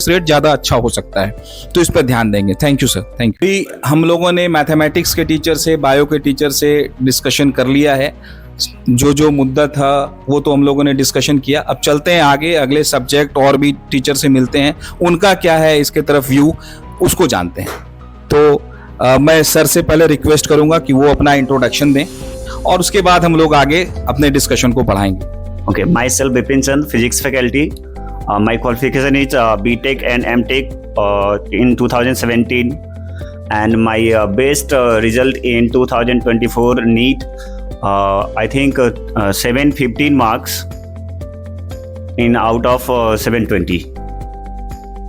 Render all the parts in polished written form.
Success rate ज़्यादा अच्छा हो सकता है। तो इस पर ध्यान देंगे। Thank you sir, thank you. हम लोगों ने मैथमेटिक्स के टीचर से, बायो के टीचर से डिस्कशन कर लिया है। जो मुद्दा था वो तो हम लोगों ने डिस्कशन किया। अब चलते हैं आगे, अगले सब्जेक्ट और भी टीचर से मिलते हैं, उनका क्या है इसके तरफ व्यू, उसको जानते हैं। तो मैं सर से पहले रिक्वेस्ट करूंगा कि वो अपना इंट्रोडक्शन दें और उसके बाद हम लोग आगे अपने डिस्कशन को बढ़ाएंगे। Okay, myself Bipin Chand, physics faculty. My qualification is BTech and MTech in 2017, and my best result in 2024 NEET. I think 715 marks in out of 720.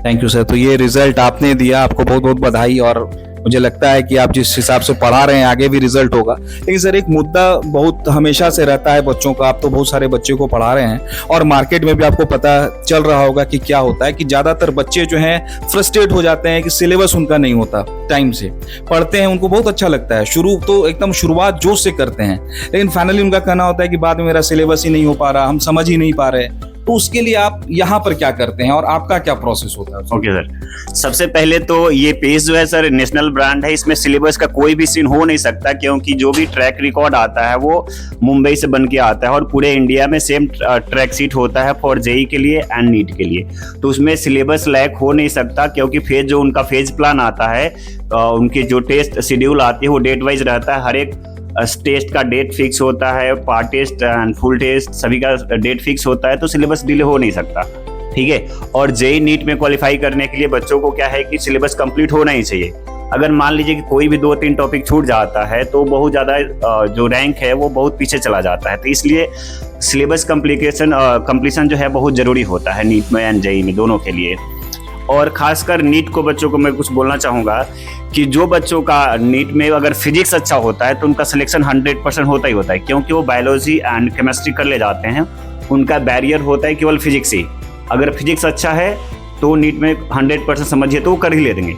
Thank you sir. तो ये रिजल्ट आपने दिया, आपको बहुत बहुत बधाई। और मुझे लगता है कि आप जिस हिसाब से पढ़ा रहे हैं आगे भी रिजल्ट होगा। लेकिन सर एक मुद्दा बहुत हमेशा से रहता है बच्चों का, आप तो बहुत सारे बच्चे को पढ़ा रहे हैं और मार्केट में भी आपको पता चल रहा होगा कि क्या होता है कि ज़्यादातर बच्चे जो हैं फ्रस्ट्रेट हो जाते हैं कि सिलेबस उनका नहीं होता, टाइम से पढ़ते हैं, उनको बहुत अच्छा लगता है, शुरू तो एकदम शुरुआत जोश से करते हैं, लेकिन फाइनली उनका कहना होता है कि बाद में मेरा सिलेबस ही नहीं हो पा रहा, हम समझ ही नहीं पा रहे। तो उसके लिए आप यहाँ पर क्या करते हैं और आपका क्या प्रोसेस होता है? ओके सर, सबसे पहले तो ये पेज जो है सर नेशनल ब्रांड है, इसमें सिलेबस का कोई भी सीन हो नहीं सकता, क्योंकि जो भी ट्रैक रिकॉर्ड आता है वो मुंबई से बन के आता है और पूरे इंडिया में सेम ट्रैक सीट होता है फॉर जेई के लिए एंड नीट के लिए। तो उसमें सिलेबस लैक हो नहीं सकता, क्योंकि फेज जो उनका फेज प्लान आता है, उनके जो टेस्ट शेड्यूल आती है वो डेट वाइज रहता है। हर एक टेस्ट का डेट फिक्स होता है, part test and full test सभी का डेट फिक्स होता है, तो सिलेबस डिले हो नहीं सकता। ठीक है। और जेई नीट में क्वालिफाई करने के लिए बच्चों को क्या है कि सिलेबस कंप्लीट होना ही चाहिए। अगर मान लीजिए कि कोई भी 2-3 टॉपिक छूट जाता है तो बहुत ज़्यादा जो रैंक है वो बहुत पीछे चला जाता है। तो इसलिए सिलेबस कंप्लीशन जो है बहुत ज़रूरी होता है नीट में एंड जेई में, दोनों के लिए। और खासकर नीट को बच्चों को मैं कुछ बोलना चाहूँगा कि जो बच्चों का नीट में अगर फिजिक्स अच्छा होता है तो उनका सिलेक्शन 100% होता ही होता है, क्योंकि वो बायोलॉजी एंड केमिस्ट्री कर ले जाते हैं, उनका बैरियर होता है केवल फिजिक्स ही। अगर फिजिक्स अच्छा है तो नीट में 100% समझिए तो वो कर ही ले देंगे।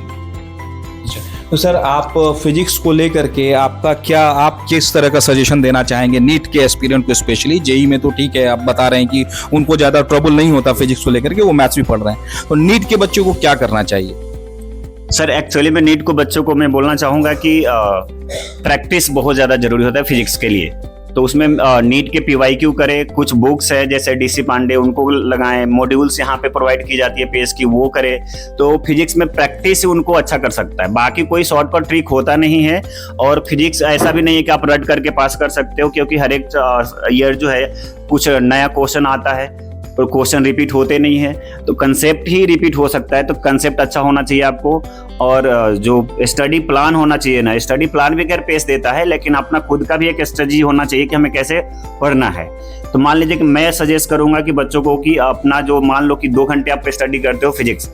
तो सर आप फिजिक्स को लेकर के आपका क्या, आप किस तरह का सजेशन देना चाहेंगे नीट के एस्पिरेंट को? स्पेशली जेई में तो ठीक है, आप बता रहे हैं कि उनको ज़्यादा ट्रबल नहीं होता फिजिक्स को लेकर के, वो मैथ्स भी पढ़ रहे हैं, तो नीट के बच्चों को क्या करना चाहिए? सर एक्चुअली में नीट को बच्चों को मैं बोलना चाहूँगा कि प्रैक्टिस बहुत ज़्यादा जरूरी होता है फिजिक्स के लिए। तो उसमें नीट के PYQ करें, कुछ बुक्स है जैसे DC पांडे उनको लगाएं, मॉड्यूल्स यहाँ पे प्रोवाइड की जाती है पेज की, वो करें, तो फिजिक्स में प्रैक्टिस उनको अच्छा कर सकता है। बाकी कोई शॉर्टकट ट्रिक होता नहीं है, और फिजिक्स ऐसा भी नहीं है कि आप रट करके पास कर सकते हो, क्योंकि हर एक ईयर जो है कुछ नया क्वेश्चन आता है और क्वेश्चन रिपीट होते नहीं है, तो कंसेप्ट ही रिपीट हो सकता है। तो कंसेप्ट अच्छा होना चाहिए आपको, और जो स्टडी प्लान होना चाहिए ना, स्टडी प्लान भी खैर पेश देता है, लेकिन अपना खुद का भी एक स्ट्रेटजी होना चाहिए कि हमें कैसे पढ़ना है। तो मान लीजिए कि मैं सजेस्ट करूंगा कि बच्चों को कि अपना जो मान लो कि 2 घंटे आप स्टडी करते हो फिजिक्स,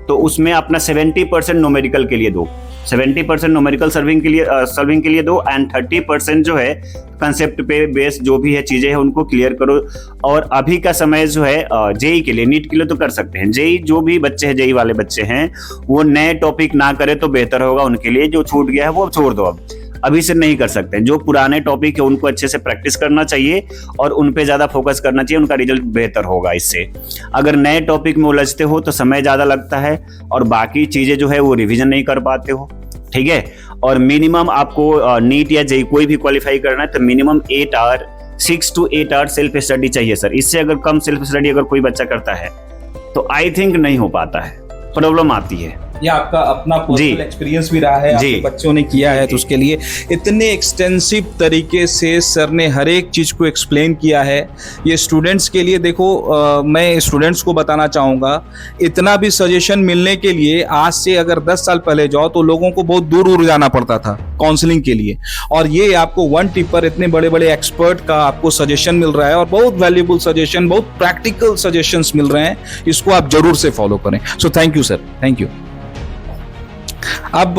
तो उसमें अपना 70% न्यूमेरिकल के लिए दो, 70% न्यूमेरिकल सॉल्विंग के लिए दो, एंड 30% जो है कंसेप्ट पे बेस जो भी है चीजें हैं उनको क्लियर करो। और अभी का समय जो है जेई के लिए, नीट के लिए तो कर सकते हैं, जेई जो भी बच्चे हैं, जेई वाले बच्चे हैं, वो नए टॉपिक ना करे तो बेहतर होगा उनके लिए। जो छूट गया है वो छोड़ दो, अभी से नहीं कर सकते। जो पुराने टॉपिक है उनको अच्छे से प्रैक्टिस करना चाहिए और उन पे ज़्यादा फोकस करना चाहिए, उनका रिजल्ट बेहतर होगा इससे। अगर नए टॉपिक में उलझते हो तो समय ज़्यादा लगता है और बाकी चीज़ें जो है वो रिवीजन नहीं कर पाते हो। ठीक है। और मिनिमम आपको नीट या जेई कोई भी क्वालिफाई करना है तो minimum 6 to 8 hour self study चाहिए सर। इससे अगर कम सेल्फ स्टडी अगर कोई बच्चा करता है तो आई थिंक नहीं हो पाता है, प्रॉब्लम आती है। ये आपका अपना पर्सनल एक्सपीरियंस भी रहा है, आपके बच्चों ने किया है, तो उसके लिए इतने एक्सटेंसिव तरीके से सर ने हर एक चीज़ को एक्सप्लेन किया है। ये स्टूडेंट्स के लिए देखो, मैं स्टूडेंट्स को बताना चाहूँगा, इतना भी सजेशन मिलने के लिए आज से अगर 10 साल पहले जाओ तो लोगों को बहुत दूर दूर जाना पड़ता था काउंसलिंग के लिए, और ये आपको वन टिप पर इतने बड़े बड़े एक्सपर्ट का आपको सजेशन मिल रहा है और बहुत वैल्यूबल सजेशन, बहुत प्रैक्टिकल सजेशंस मिल रहे हैं। इसको आप जरूर से फॉलो करें। So thank you sir, thank you. अब